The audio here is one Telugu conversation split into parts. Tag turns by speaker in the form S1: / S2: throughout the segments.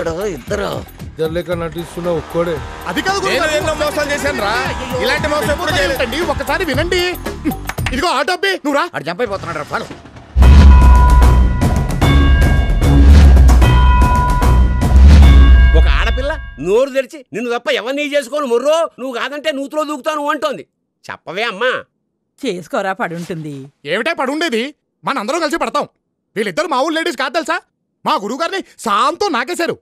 S1: ఇక్కడ ఇద్దరు
S2: లెక్క నటిస్తున్న ఒక్కడే.
S3: అది కాదు
S4: ఎన్నో మోసాలు చేశాను రా, ఇలాంటి మోసం ఎప్పుడు చేయలేదండి.
S3: ఒకసారి వినండి. ఇదిగో ఆటో అబ్బి నువ్వు రా.
S1: అటు జంప్ అయిపోతున్నాడు రా ఫాలో. ఒక ఆడపిల్ల నోరు తెరిచి నిన్ను తప్ప ఎవరిని చేసుకోను మొర్రో నువ్వు కాదంటే నూతులో దూకుతాను అంటోంది. చెప్పవే అమ్మా.
S5: చేసుకోరా పడుంటుంది.
S3: ఏమిటే పడుండేది, మనందరం కలిసి పడతాం. వీళ్ళిద్దరు మా ఊరు లేడీస్ కాదు తెలుసా, మా గురువు గారిని సాంతో నాకేశారు.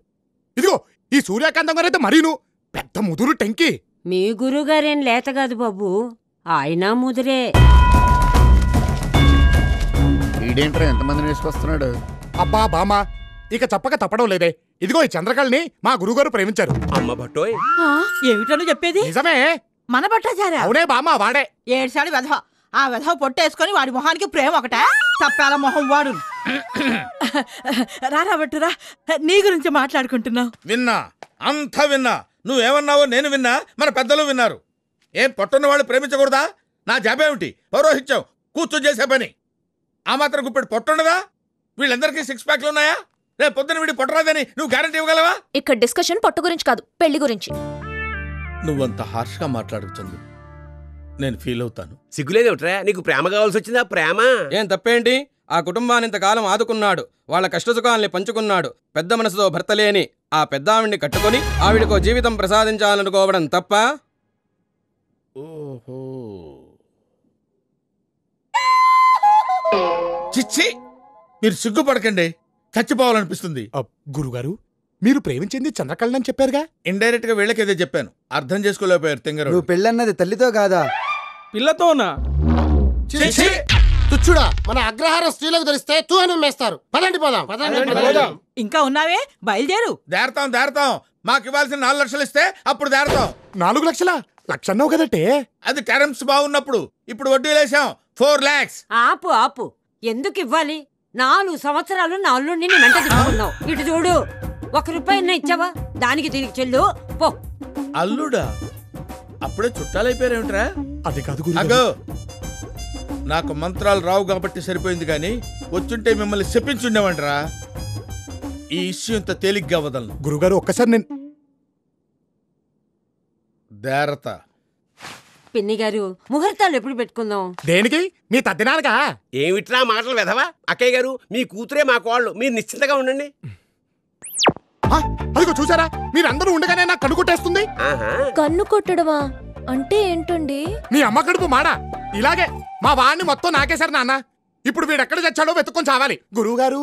S3: ఇదిగో ఈ సూర్యకాంతం గారైతే మరీను పెద్ద ముదురు టెంకి.
S6: మీ గురువుగారేం లేత కాదు బాబు, ఆయన ముదిరే.
S7: ఈడేంట్రా ఎంతమందిని వేసుకొస్తున్నాడు?
S3: అబ్బా బామా ఇక చెప్పక తప్పడం లేదే. ఇదిగో ఈ చంద్రకళని మా గురువుగారు ప్రేమించారు.
S1: అమ్మ భట్టోయ్,
S5: ఏమిటను చెప్పేది?
S3: నిజమే.
S5: మన భట్టాచార్య?
S3: అవునే బామా, వాడే.
S5: ఏడ్చాడు వెధవ. ఆ వెధవ పొట్టేసుకొని వాడి మొహానికి ప్రేమ ఒకటే తప్పాల మొహం వాడు. రారా బట్టురా, నీ గురించి మాట్లాడుకుంటున్నావు.
S4: విన్నా, అంతా విన్నా. నువ్వేమన్నావో నేను విన్నా, మన పెద్దలు విన్నారు. ఏం పొట్టున్న వాళ్ళు ప్రేమించకూడదా? నా జాబేమిటి? పౌరోహిత్యం కూర్చొని చేసే పని. ఆ మాత్రం గుప్పెడు పొట్టుండదా? వీళ్ళందరికీ 6 ప్యాక్లు ఉన్నాయా? రేపు పొద్దున వీడి పొట్టరాదని నువ్వు గ్యారంటీ ఇవ్వగలవా?
S8: ఇక్కడ డిస్కషన్ పొట్టు గురించి కాదు, పెళ్లి గురించి.
S4: నువ్వంత హార్ష్గా మాట్లాడుతుంది, నేను ఫీల్ అవుతాను.
S1: సిగ్గులేదేమిట్రా, నీకు ప్రేమ కావాల్సి వచ్చిందా? ప్రేమ
S2: ఏం తప్పేంటి? ఆ కుటుంబాన్ని ఇంతకాలం ఆదుకున్నాడు, వాళ్ళ కష్టసుఖాల్ని పంచుకున్నాడు. పెద్ద మనసుతో భర్త లేని ఆ పెద్ద ఆవిడ్ని కట్టుకొని ఆవిడకో జీవితం ప్రసాదించాలనుకోవడం తప్ప?
S4: ఓహో, చిచ్చి, మీరు సిగ్గుపడకండి, చచ్చిపోవాలనిపిస్తుంది.
S3: గురుగారు మీరు ప్రేమించింది చంద్రకళని చెప్పారుగా.
S4: ఇండైరెక్ట్ గా వీళ్ళకేదో చెప్పాను, అర్థం చేసుకోలేకపోయారు. తింగరు,
S7: నువ్వు పెళ్ళన్నది తల్లితో కాదా,
S2: పిల్లతోనా?
S3: తుచ్చుడా, మన అగ్రహారం స్త్రీలకు తెలిస్తే తూహను మేస్తారు. పదండి పోదాం.
S5: ఇంకా ఉన్నావే, బయలుదేరు.
S4: దేరతాం. మాకు ఇవ్వాల్సిన 4 లక్షలు ఇస్తే అప్పుడు దేరతాం.
S3: 4 లక్షలా? లక్షన్నావు కదటే.
S4: అది టర్మ్స్ బాగున్నప్పుడు. ఇప్పుడు వడ్డీ లేసాం 4 lakhs.
S6: ఆపు ఆపు, ఎందుకు ఇవ్వాలి? 4 సంవత్సరాలు నా అల్లుడిని నీ వెంట తిప్పుకున్నావు. ఇటు చూడు, 1 రూపాయి ఇచ్చావా? దానికి తిరిగి చెల్లు పో.
S4: అల్లుడా? అప్పుడే చుట్టాలైపోయారేమిట్రా?
S3: అది కాదు
S4: అగో, నాకు మంత్రాలు రావు కాబట్టి సరిపోయింది, కానీ వచ్చుంటే మిమ్మల్ని చెప్పించుండేవంటరా. ఈ ఇష్యూ ఇంత తేలిగ్గా వదలను.
S3: గురుగారు ఒక్కసారి నేను
S4: దేరత.
S6: పిన్ని గారు, ముహూర్తాలు ఎప్పుడు పెట్టుకుందాం?
S3: దేనికి? మీ తద్దినాలుగా?
S1: ఏమిట్రా మాటలు వెధవా? అక్కయ్య గారు, మీ కూతురే మా కోళ్ళు, మీరు నిశ్చింతగా ఉండండి.
S3: అదిగో చూసారా, మీరందరూ ఉండగానే నాకు కన్ను కొట్టేస్తుంది.
S8: కన్ను కొట్టడమా అంటే ఏంటండి?
S3: మీ అమ్మ కడుపు మాడా. ఇలాగే మా వాడిని మొత్తం నాకేశారు నాన్న. ఇప్పుడు వీడెక్కడ చచ్చాడో వెతుక్కొని చావాలి. గురువు గారు,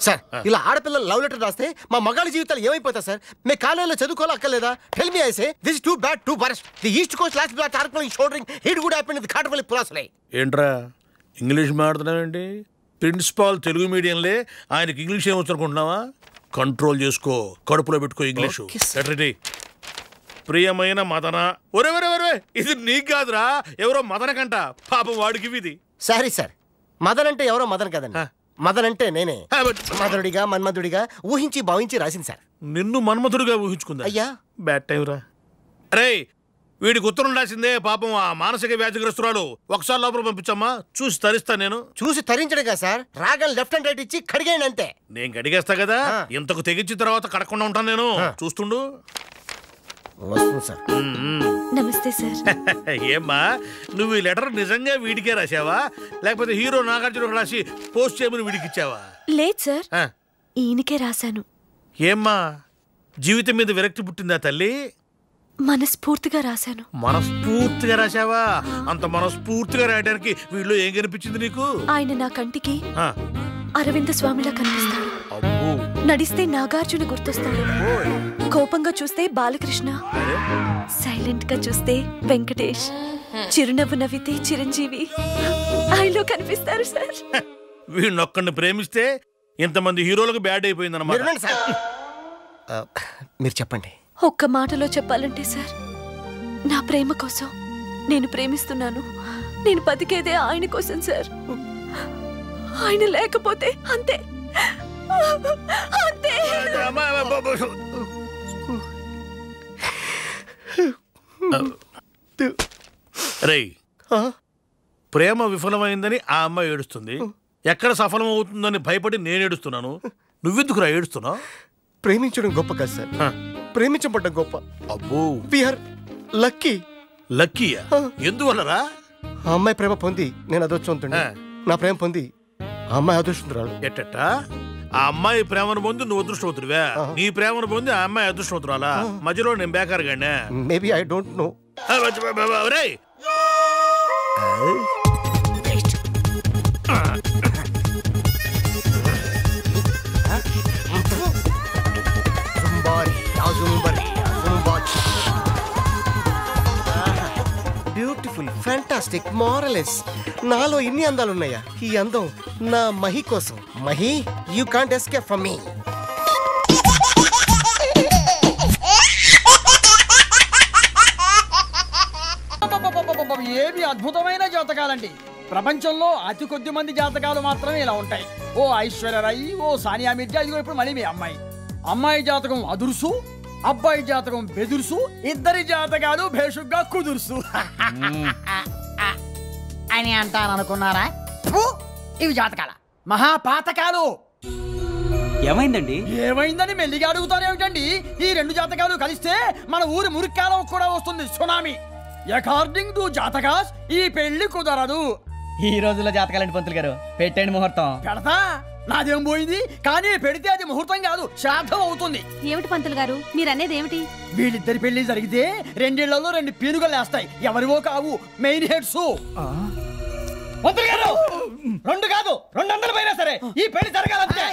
S9: సార్ ఇలా ఆడపిల్లలు లవ్ లెటర్ రాస్తే మా మగాళ్ళ జీవితాలు ఏమైపోతాయి సార్? మీ కాలేజీలో చదువుకోవాలక్కర్లేదా? Tell me I say this too bad too worst. The east coast last black ఆర్క్లోయింగ్ shouldering hit would happen with కాటపల్లి పులాసలే.
S4: ఏంట్రా ఇంగ్లీష్ మాట్లాడుతున్నావేంటి? ప్రిన్సిపాల్ తెలుగు మీడియంలే, ఆయనకి ఇంగ్లీష్ ఏమొచ్చనుకుంటున్నావా? కంట్రోల్ చేసుకో, కడుపులో పెట్టుకో ఇంగ్లీషు. ప్రియమైన మదన. ఒరే ఒరే ఒరే, ఇది నీకు కాదురా, ఎవరో మదనకంట. పాపం వాడికి ఇది.
S9: సారీ సార్, మదన్ అంటే ఎవరో మదన్ కదండి, మదన్ అంటే నేనే. మదనుడిగా మన్మధుడిగా ఊహించి భావించి రాసింది సార్.
S4: నిన్ను మన్మధుడిగా ఊహించుకుందా?
S9: అయ్యా
S4: బ్యాడ్ టైం రా. అరే వీడికి ఉత్తరం రాసిందే పాపం ఆ మానసిక వ్యాధిగ్రస్తురాలు. ఒకసారి లోపల పంపించమ్మా, చూసి తరిస్తా నేను.
S9: చూసి తరించడుగా సార్, రాగం లెఫ్ట్ అండ్ రైట్ ఇచ్చి కడిగేయండి అంతే.
S4: నేను కడిగేస్తా కదా, ఇంతకు తెగించిన తర్వాత కడకుండా ఉంటాను నేను. చూస్తుండు.
S8: నమస్తే సార్.
S4: ఏమ్మా, నువ్వు ఈ లెటర్ నిజంగా వీడికే రాసావా, లేకపోతే హీరో నాగార్జున రాసి పోస్ట్ చేయమని వీడికి ఇచ్చావా?
S8: లేదు సార్, ఈయనకే రాశాను.
S4: ఏమ్మా, జీవితం మీద విరక్తి పుట్టిందా తల్లి?
S8: మనస్ఫూర్తిగా రాశాను.
S4: మనస్ఫూర్తిగా రాశావా? అంత మనస్ఫూర్తిగా రాయడానికి వీళ్ళు ఏం కనిపించింది నీకు?
S8: ఆయన నా కంటికి అరవింద స్వామిలా కనిపిస్తాడు. నడిస్తే నాగార్జున గుర్తొస్తాడు. కోపంగా చూస్తే బాలకృష్ణ, సైలెంట్ గా చూస్తే వెంకటేష్, చిరునవ్వు నవ్వితే చిరంజీవి ఆయనలో కనిపిస్తారు సార్.
S4: వీళ్ళొక్కడిని ప్రేమిస్తే ఇంతమంది హీరోలకు బ్యాడ్ అయిపోయిందన్నమాట.
S9: మీరు చెప్పండి.
S8: ఒక్క మాటలో చెప్పాలంటే సార్, నా ప్రేమ కోసం నేను ప్రేమిస్తున్నాను. నేను బతికేదే ఆయన కోసం సార్. ఆయన లేకపోతే అంతే అంతే.
S4: రేయ్,
S10: ప్రేమ విఫలమైందని ఆ అమ్మాయి ఏడుస్తుంది, ఎక్కడ సఫలం అవుతుందని భయపడి నేను ఏడుస్తున్నాను. నువ్వెందుకురా ఏడుస్తున్నావు?
S9: ప్రేమించడం గొప్ప కాదు సార్, ప్రేమించబడ్డం గొప్ప.
S10: అబ్బో,
S9: వీఆర్ లక్కీ.
S10: లక్కీయా? ఎందువల్లరా?
S9: ఆ అమ్మాయి ప్రేమ పొంది నేను అదృష్టవంతుడిని, నా ప్రేమ పొంది ఆ అమ్మాయి అదృష్టవంతురాలు.
S10: ఎట్టా? ఆ అమ్మాయి ప్రేమను పొంది నువ్వు అదృష్టవంతుడివా, నీ ప్రేమను పొంది ఆ అమ్మాయి అదృష్టవంతురాలా? మధ్యలో నేను బేకార్ గానే.
S9: Maybe I don't know. Beautiful, fantastic, marvellous. నాలో ఇన్ని అందాలున్నాయా? ఈ అందం నా మహి కోసం. Mahi, you can't escape from me.
S11: ఏమి అద్భుతమైన జాతకాలండి. ప్రపంచంలో అతి కొద్ది మంది జాతకాలు మాత్రమే ఇలా ఉంటాయి. ఓ ఐశ్వర్యరాయ్, ఓ సానియా మిర్జా, ఇదిగో ఇప్పుడు మళ్ళీ మీ అమ్మాయి. అమ్మాయి జాతకం అదుర్సు, అబ్బాయి జాతకం బెదుర్సు, ఇద్దరి జాతకాలు భేషుగ్గా కుదుర్సు అని అంటారనుకున్నారా? ఇవి జాతకాల మహాపాతకాలు.
S12: ఏమైందండి?
S11: ఏమైందని మెల్లిగా అడుగుతారేమిటండి? ఈ రెండు జాతకాలు కలిస్తే మన ఊరి మురికాలం కూడా వస్తుంది, సునామీ. అకార్డింగ్ టు జాతకాస్ ఈ పెళ్లి కుదరదు.
S12: ఈ రోజుల్లో జాతకాలండి పంతులు గారు, పెట్టండి ముహూర్తం.
S11: పెడతా, నాదేం పోయింది. కానీ పెడితే అది ముహూర్తం కాదు, శ్రాద్ధం అవుతుంది.
S8: ఏమిటి పంతులు గారు మీరనేది ఏమిటి?
S11: వీళ్ళిద్దరి పెళ్లి జరిగితే 2 ఏళ్లలో 2 పీనుగలు వేస్తాయి. ఎవరివో కావు, మెయిన్ హెడ్స్. పంతులు గారు 2 కాదు 200 పైన సరే ఈ పెళ్లి జరగాలంటే.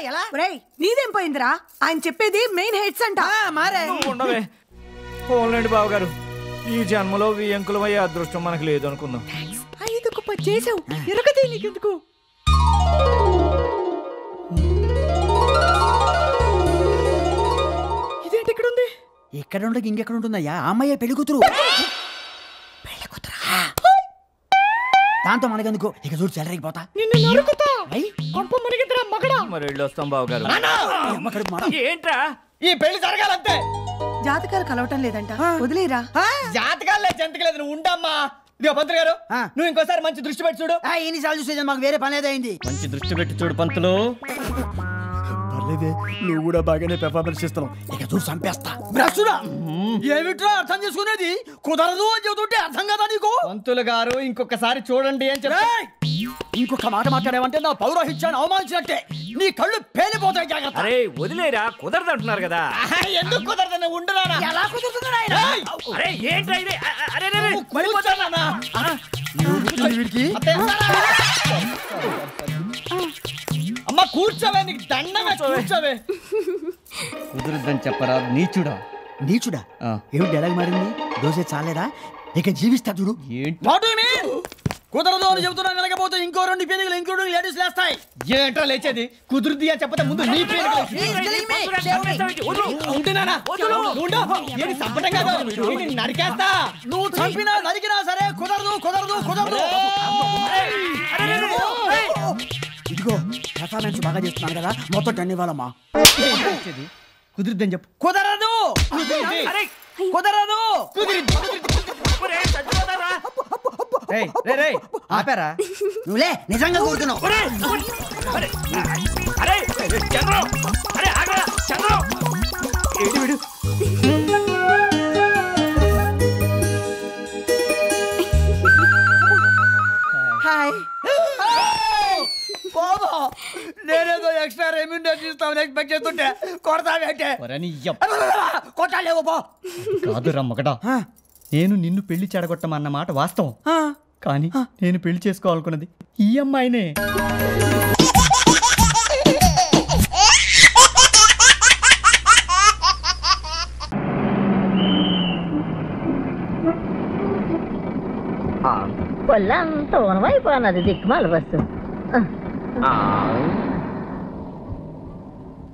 S5: నీదేం పోయిందిరా? ఆయన చెప్పేది మెయిన్ హెడ్స్ అంట.
S11: మారే
S12: ఉండవే. పోన్లేండి బాబు గారు, ఈ జన్మలో వియంకులమయ్యే అదృష్టం మనకు లేదు అనుకుందాం.
S5: 5కు 10 చేసావు, ఎరగదే నీకెందుకు? ఇదేంటి ఇక్కడ ఉంది?
S11: ఎక్కడ ఉండక ఇంకెక్కడ ఉంటుందయ్యా? అమ్మాయి పెళ్లి కూతురు. దాంతో మనకెందుకు? ఇక చూడు చెలరిగిపోతా.
S5: నిన్ను నరుకుతా. కొంప మునిగిద్రా మగడా.
S12: మరి వెళ్ళి వస్తాం బాబు గారు.
S11: ఏంట్రా? ఈ పెళ్లి జరగాలంతే.
S5: జాతకాలు కలవటం లేదంట, వదిలేరా.
S11: జాతకాలే జంతకలేదు, నువ్వు ఉండమ్మా. ఇదిగో పంతులు గారు, నువ్వు ఇంకోసారి మంచి దృష్టి పెట్టి చూడు. ఎన్నిసార్లు చూసేది, మాకు వేరే పని ఏదైంది.
S12: మంచి దృష్టి పెట్టి చూడు పంతులు.
S11: పర్లేదే, నువ్వు కూడా బాగానే పెర్ఫార్మెన్స్ చేస్తున్నావు. ఇక చూడు చంపేస్తా. ఏమిట్రా అర్థం చేసుకునేది? కుదరదు అని చెబుతుంటే అర్థం కదా నీకు?
S12: పంతులు గారు ఇంకొకసారి చూడండి అని చెప్పి.
S11: ఇంకొక మాట మాట్లాడావంటే నా పౌరోహిత్యాన్ని అవమానించినట్టే. నీ కళ్ళు పేలిపోతాయి, జాగ్రత్త.
S12: అరే వదిలేరా, కుదరదు అంటున్నారు కదా.
S11: ఎందుకు కుదరదు? నువ్వు ఉండరా? ఎలా కుదురుతుంది?
S12: అరే ఏంట్రా ఇది? అరే
S11: అమ్మ కూర్చోవే, నీకు దండమే, కూర్చోవే.
S12: కుదురుద్దని చెప్పరా నీచుడా.
S11: నీచుడా? ఏమిటి ఎలాగ మారింది? దోశ చాలేదా? ఇక జీవిస్తా చూడు. కుదరదు అని చెబుతున్నా, వెళ్ళకపోతే ఇంకో 2 పీనుగులు ఇంక్లూడింగ్ లేడీస్ లేస్తాయి.
S12: ఏంట్రా లేచేది? కుదురుద్ది అని చెప్పతే ముందు నీ పీనుగులు.
S11: నరికేస్తా. నువ్వు చంపినా నరికినా సరే కుదరదు, కుదరదు, కుదరదు. ఇదిగో పెర్ఫార్మెన్స్ బాగా చేస్తున్నాను కదా, మొత్తం 10 ఇవ్వాలమ్మా.
S12: కుదురుద్దని చెప్పు.
S11: కుదరదు, కుదరదు.
S12: ఆపారా?
S11: నువ్వులే, నిజంగా కూర్చున్నావు. నేనేదో ఎక్స్ట్రా రెమ్యూనరేషన్ ఇస్తామని ఎక్స్పెక్ట్ చేస్తుంటే కొడతావేంటే? కొట్టాలేవు పో.
S12: కాదురా మగడా, నేను నిన్ను పెళ్లి చెడగొట్టమన్న మాట వాస్తవం. కానీ నేను పెళ్లి చేసుకోవాలనుకున్నది ఈ అమ్మాయినే.
S13: పొల్లంతా ఓనమైపోయినది దిక్కుమాల బస్సు.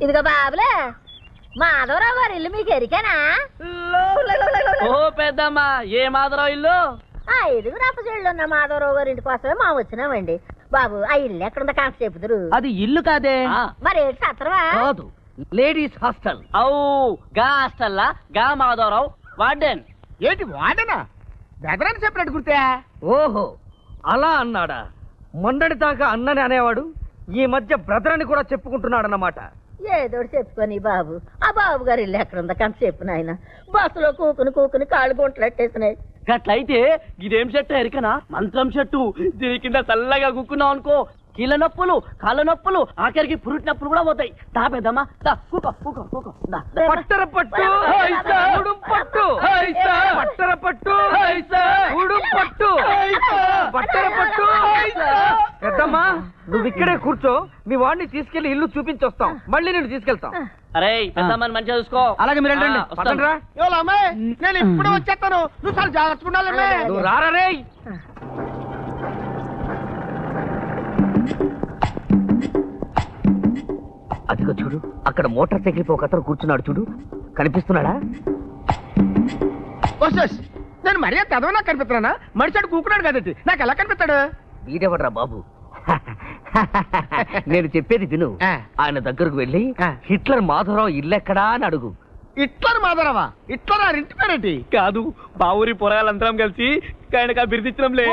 S13: ఇదిగో బాబులే, మాధవరావు గారి ఇల్లు మీకు ఎరికేనా?
S12: ఓ పెద్దమ్మా, ఏ మాధవరావు ఇల్లు?
S13: 5 రప్పజళ్ళు ఉన్న మాధవరావు గారి ఇంటి కోసమే మా వచ్చినామండి. బాబు, ఆ ఇల్లు ఎక్కడుందో కాస్త చెబుతురు.
S12: అది ఇల్లు కాదే.
S13: మరి ఏంటి సత్రవా?
S12: కాదు, లేడీస్ హాస్టల్. గా హాస్టల్లా గా మాధవరావు వార్డెన్.
S11: ఏంటి వాడనా? బెదరని చెప్పినట్టు గుర్తే.
S12: ఓహో,
S14: అలా అన్నాడా? మొన్నటి దాకా అన్నని అనేవాడు, ఈ మధ్య బ్రదర్ అని కూడా చెప్పుకుంటున్నాడన్నమాట.
S13: ఏదోడు చెప్పుకొని బాబు. ఆ బాబు గారు ఇల్లు ఎక్కడుందా కంత చెప్పు నాయన. బస్సులో కూకుని కాళ్ళు గుంటలెట్టేసినాయి.
S14: అట్లయితే ఇదేం చెట్టు ఎరికనా? మంత్రం చెట్టు. దీని కింద చల్లగా కుక్కున్నావు అనుకో, కీళ్ళ నొప్పులు, కాళ్ళ నొప్పులు, ఆఖరికి పురుటి నొప్పులు కూడా పోతాయి. దా పెద్దమ్మా, పట్టర పట్టు పట్టు పట్టర పట్టు పట్టు పట్టర పట్టు. పెద్దమ్మా నువ్వు ఇక్కడే కూర్చో, మీ వాడిని తీసుకెళ్లి ఇల్లు చూపించొస్తాం, మళ్ళీ నేను తీసుకెళ్తాం. అరే పెద్దమ్మని మంచిగా చూసుకో. అలాగే మీరు వెళ్ళండి.
S9: నేను ఇప్పుడు వచ్చేస్తాను, నువ్వు చాలా జాగ్రత్తగా
S14: నువ్వు రారా రే. అదిగో చూడు, అక్కడ మోటార్ సైకిల్ పై ఒక అతను కూర్చున్నాడు చూడు, కనిపిస్తున్నాడా?
S9: నేను మరీ చదవనా కనిపిస్తున్నానా? మనిషి కూకున్నాడు కదండి, నాకు ఎలా కనిపిస్తాడు?
S14: వీడెవడ్రా బాబు? నేను చెప్పేది విను. ఆయన దగ్గరకు వెళ్ళి హిట్లర్ మాధవరావు ఇల్లెక్కడా అని అడుగు.
S9: హిట్లర్ మాధవరావా? హిట్లర్ ఆ ఇంటి పేరేంటి?
S14: కాదు, బావురి పొరగాలందరం కలిసి ఆయనకు బిరుదిచ్చడంలే.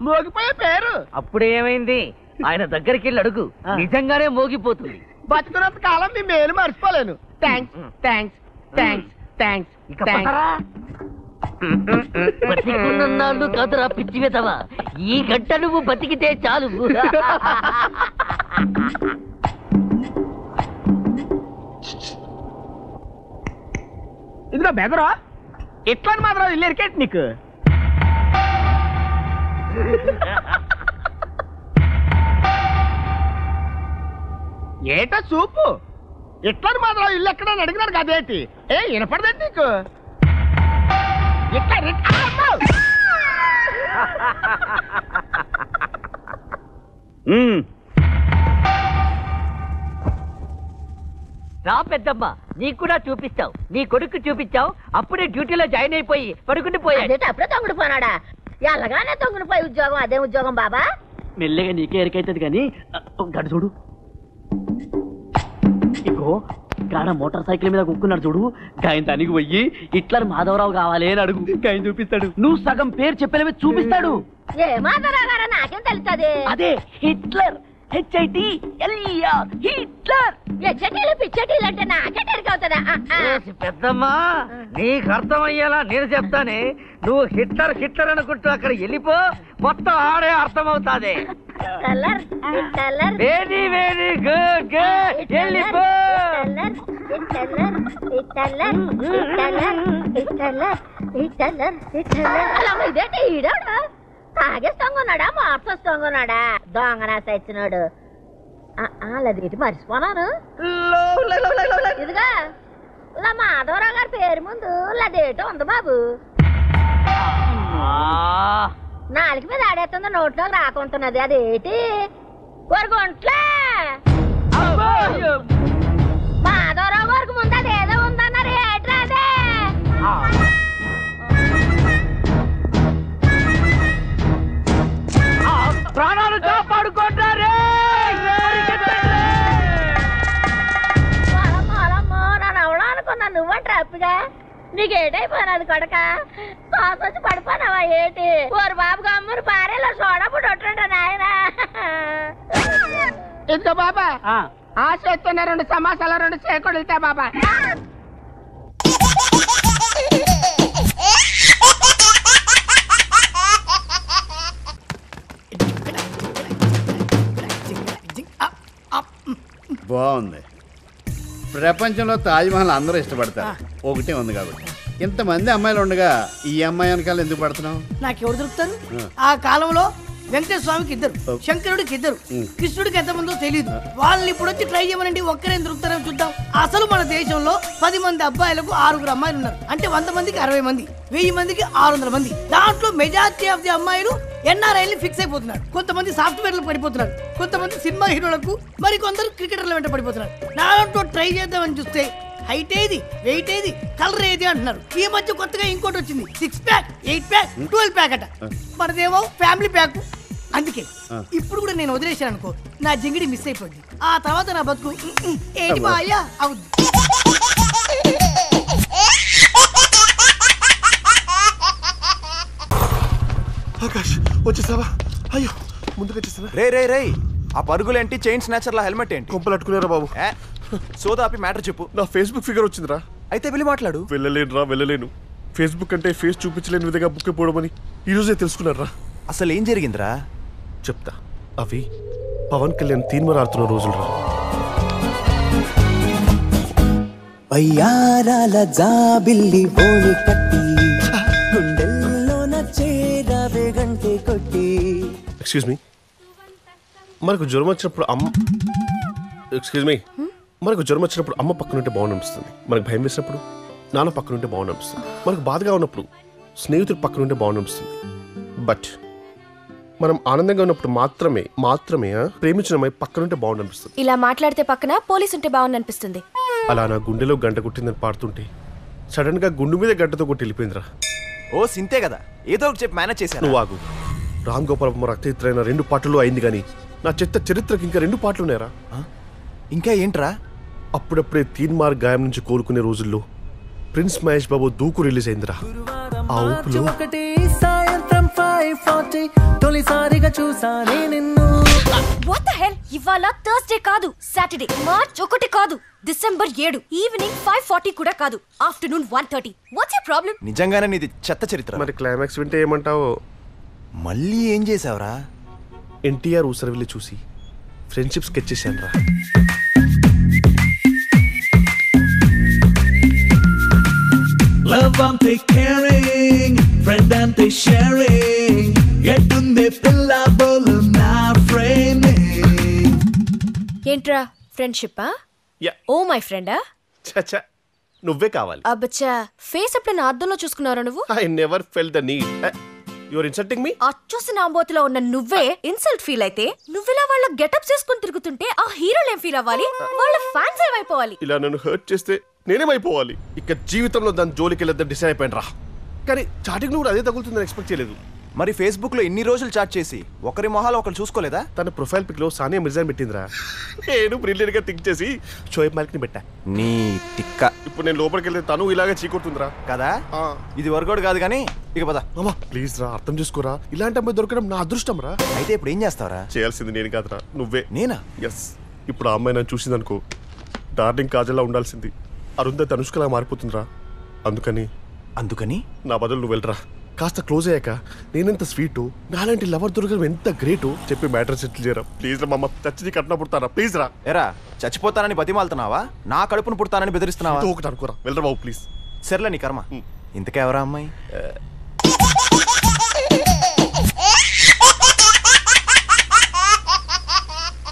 S9: మోగిపోయే పేరు.
S14: అప్పుడే ఏమైంది? ఆయన దగ్గరికి వెళ్ళి అడుగు, నిజంగానే మోగిపోతుంది.
S9: బతుకున్నంత కాలం నీ మేలు మర్చిపోలేను. Thanks thanks thanks thanks.
S14: బతికున్నాళ్ళు కాదురా పిచ్చి వెదవా, ఈ గంట నువ్వు బతికితే చాలు.
S9: ఇదిగో బెదరా, ఎట్లా మాత్రం ఇల్లు ఎరికేట్ నీకు? ఏటా చూపు, ఎట్లా మాత్రం ఇల్లు ఎక్కడ అడిగినాడు కదేంటి? ఏ వినపడదేంటి నీకు?
S14: రా పెద్దమ్మ, నీకు కూడా చూపిస్తావు. నీ కొడుకు చూపించావు, అప్పుడే డ్యూటీలో జాయిన్ అయిపోయి పడుకుని పోయాడు.
S13: అప్పుడే తొంగుడు పోనాడా? ఎలాగానే తొంగుడు పోయి ఉద్యోగం, అదే ఉద్యోగం బాబా.
S14: మెల్లగా నీకే ఎరికైతుంది కానీ గడు చూడు, ఇగో గాడ మోటార్ సైకిల్ మీద కుక్కున్నాడు చూడు, గాయన తనికి పోయి హిట్లర్ మాధవరావు కావాలి అని అడుగు, గాయన చూపిస్తాడు. నువ్వు సగం పేరు చెప్పలేమే చూపిస్తాడు.
S13: ఏ మాధవరావు గారా? నాకేం తెలుస్తుంది?
S14: అదే హిట్లర్, HITLER, హిట్లర్.
S13: హెచ్ఐటీలు పిచ్చటీలు అంటే నాకే తెరికవుతుందా?
S14: పెద్దమ్మా నీకు అర్థమయ్యేలా నేను చెప్తానే, నువ్వు హిట్లర్ హిట్లర్ అనుకుంటూ అక్కడ వెళ్ళిపో, మొత్తం ఆడే అర్థమవుతాది. వెరీ వెరీ గుడ్ గుడ్, వెళ్ళిపో.
S13: ఇదేంటి ఈడాడా? తాగేస్తాంగున్నాడా? మార్చేస్తాంగున్నాడా? దొంగనా సచ్చినాడు. అదేంటి మర్చిపోనాను. ఇదిగా ఇలా మాధవరావు గారి పేరు ముందు లదేటో ఉంది బాబు. నాలుగు మీద ఆడేస్తుంది, నోట్లోకి రాకుంటున్నది. అదేంటి? ఒరుగుంట్లే మాధవరావు గారికి ముందు అదేదో ఉందన్నారు. ఏట్రా అదే?
S14: ప్రాణాలు కాపాడుకుంటారే.
S13: నన్ను అవడం అనుకున్నా, నువ్వంటే అప్పుగా నీకేటైపోయినది కొడక? వచ్చి పడిపోనావా ఏంటి? ఓరు బాబు గమ్మురు భార్యలో సోడప్పుడు ఒట్టుంటా నాయన.
S9: ఇదిగో బాబా, ఆ చేస్తున్న 2 సమాసాల 2 చేకొడితే బాబా.
S7: బాగుంది. ప్రపంచంలో తాజ్మహల్ అందరూ ఇష్టపడతారు, ఒకటే ఉంది కాబట్టి. ఇంతమంది అమ్మాయిలు ఉండగా ఈ అమ్మాయి వెనకాల ఎందుకు పడుతున్నావు?
S15: నాకెవరు దొరుకుతారు? ఆ కాలంలో వెంకటేశ్వర స్వామికి 2, శంకరుడికి 2, కృష్ణుడికి ఎంతమందో తెలియదు. వాళ్ళని ఇప్పుడు వచ్చి ట్రై చేయమనండి, ఒక్కరేం దొరుకుతారని చూద్దాం. అసలు మన దేశంలో 10 మంది అబ్బాయిలకు 6 అమ్మాయిలు ఉన్నారు. అంటే 100 మందికి 60 మంది, 1000 మందికి 600 మంది. దాంట్లో మెజారిటీ ఆఫ్ ది అమ్మాయిలు NRIలు ఫిక్స్ అయిపోతున్నారు. కొంతమంది సాఫ్ట్వేర్లకు పడిపోతున్నారు, కొంతమంది సినిమా హీరోలకు, మరి కొందరు క్రికెటర్ల వెంట పడిపోతున్నారు. దాంట్లో ట్రై చేద్దామని చూస్తే హైట్ ఏది, వెయిట్ ఏది, కలర్ ఏది అంటున్నారు. ఈ మధ్య కొత్తగా ఇంకోటి వచ్చింది, 6 ప్యాక్, 8 ప్యాక్, 12 ప్యాక్ అట. మనదేమో ఫ్యామిలీ ప్యాక్. అందుకే ఇప్పుడు కూడా నేను వదిలేశాను అనుకో, నా జింగిడి మిస్ అయిపోయింది. ఆ తర్వాత నా బతుకు ఏంటి బాయ్యా అవుద్ది.
S16: ఆకాష్ వచ్చేసావా? అయ్యో ముందుకు వచ్చేసావా?
S17: రే రే రే ఆ పరుగులేంటి, చైన్ స్నాచర్ల హెల్మెట్ ఏంటి?
S16: కొంపలు అట్టుకున్నారా బాబు?
S17: సోదాపి మ్యాటర్ చెప్పు.
S16: నా ఫేస్బుక్ ఫిగర్ వచ్చిందిరా.
S17: అయితే వెళ్ళి మాట్లాడు.
S16: వెళ్ళలేను. ఫేస్బుక్ అంటే ఫేస్ చూపించలేని విధంగా బుక్ అయిపోవడమని ఈరోజే తెలుసుకున్నారా?
S17: అసలు ఏం జరిగిందిరా?
S16: చెప్తా. అవి పవన్ కళ్యాణ్ తీన్మర్ ఆడుతున్న రోజులు రా.
S18: వయ్యారాల జాబిల్లి బోని కట్టి గుండెల్లోన చేరావే గంటే కొట్టి.
S16: ఎక్స్క్యూజ్ మీ, మనకు జ్వరం వచ్చినప్పుడు అమ్మ పక్కనుంటే బాగుండనిపిస్తుంది. మనకు భయం వేసినప్పుడు నాన్న పక్కనుంటే బాగుండనిపిస్తుంది. మనకు బాధగా ఉన్నప్పుడు స్నేహితుడు పక్కనుంటే బాగుండనిపిస్తుంది. బట్ మనం ఆనందంగా ఉన్నప్పుడు మాత్రమే ప్రేమించిన అమ్మాయి పక్కనుంటే బాగుండనిపిస్తుంది.
S8: ఇలా మాట్లాడితే పక్కన పోలీసు ఉంటే బాగుండనిపిస్తుంది.
S16: అలా నా గుండెలో గంట కొట్టిందని పాడుతుంటే సడన్ గా గుండు మీద గంటతో కొట్టి వెళ్ళిపోయిందిరా.
S17: ఓ సింతే కదా, ఏదో ఒకటి చెప్పి మేనేజ్ చేశాను.
S16: నువ్వు ఆగు. రామ్ గోపాలమ్మ రక్తచిత్రైన 2 పాటలు అయింది కానీ నా చెత్త చరిత్రకి ఇంకా 2 పాటలు ఉన్నాయరా.
S17: ఇంకా ఏంట్రా?
S16: అప్పుడప్పుడే తీన్మార్ గాయం నుంచి కోలుకునే రోజుల్లో ప్రిన్స్ మహేష్ బాబు దూకు రిలీజ్ అయిందిరా. ఆ ఊపులో
S18: సాయంత్రం 5:40 తొలిసారిగా చూసానే నిన్ను.
S8: What the hell? ఇవాళ థర్స్డే కాదు, సాటర్డే. మార్చ్ 1 కాదు, డిసెంబర్ 7. ఈవినింగ్ 5:40 కూడా కాదు, ఆఫ్టర్నూన్ 1:30. What's your problem?
S17: నిజంగానే నీది చెత్త చరిత్ర.
S16: మరి క్లైమాక్స్ వింటే ఏమంటావు?
S17: మళ్ళీ ఏం చేసావురా?
S16: ఎన్టీఆర్ ఊసరవిల్లి చూసి ఫ్రెండ్షిప్ స్కెచ్ చేశాను రా.
S18: Love ante caring, friend ante sharing. Gettunde pilla bolu na framing.
S8: ఏంట్రా ఫ్రెండ్షిప్పా? ఓ మై ఫ్రెండా?
S16: చచ్చా, నువ్వే కావాలి.
S8: అబ్బచ్చా, ఫేస్ ఎప్పుడైనా అద్దంలో చూసుకున్నారా నువ్వు?
S16: I never felt the need. You are insulting me.
S8: అచ్చూసి నాంబోతులో ఉన్న నువ్వే ఇన్సల్ట్ ఫీల్ అయితే, నువ్విలా వాళ్ళ గెటప్ చేసుకుని తిరుగుతుంటే ఆ హీరోలు ఏం ఫీల్ అవ్వాలి? వాళ్ళ ఫ్యాన్స్ ఏమైపోవాలి?
S16: ఇలా నన్ను హర్ట్ చేస్తే నేనేమైపోవాలి? ఇక జీవితంలో దాని జోలికి వెళ్ళొద్దని డిసైడ్ అయిపోయాను రా. కానీ చాటింగ్ కూడా అదే తగులుతుందని ఎక్స్పెక్ట్ చేయలేదు.
S17: మరి ఫేస్బుక్ లో ఇన్ని రోజులు చాట్ చేసి ఒకరి మొహాలు ఒకరు చూసుకోలేదా?
S16: తన ప్రొఫైల్ పిక్ లో సానియా మిర్జాని పెట్టిందిరా. నేను బ్రిలియంట్ గా థింక్ చేసి షోయబ్ మాలిక్ ని పెట్టా.
S17: నీ తిక్క.
S16: ఇప్పుడు నేను లోపలికి వెళ్తే తను ఇలాగే చీకొడుతుందిరా
S17: కదా. ఇది వర్కౌట్ కాదు కానీ ఇక పద.
S16: ప్లీజ్ రా, అర్థం చేసుకోరా. ఇలాంటి అమ్మాయి దొరకడం నా అదృష్టం రా.
S17: అయితే ఇప్పుడు ఏం చేస్తావరా?
S16: చేయాల్సింది నేను కాదురా, నువ్వే.
S17: నేనా?
S16: ఎస్. ఇప్పుడు ఆ అమ్మాయి నన్ను చూసిందనుకో, డార్లింగ్ కాజల్లా ఉండాల్సింది అరుంధతి తనుష్కలా మారిపోతుందిరా. అందుకని నా బదులు నువ్వు వెళ్ళరా. కాస్త క్లోజ్ అయ్యాక నేనెంత స్వీటు, నాలాంటి లవర్ దొరకడం ఎంత గ్రేటు చెప్పి మ్యాటర్ సెటిల్ చేయరా. ప్లీజ్ రా మమ్మ, చచ్చి కట్న పుడతారా ప్లీజ్ రా.
S17: ఎరా చచ్చిపోతానని బతిమాలుతున్నావా? నా కడుపును పుడతానని బెదిరిస్తున్నావా?
S16: ఒకటి అనుకోరా, వెళ్ళరా బాబు ప్లీజ్.
S17: సర్లే నీ కర్మ. ఇంతకెవరా అమ్మాయి?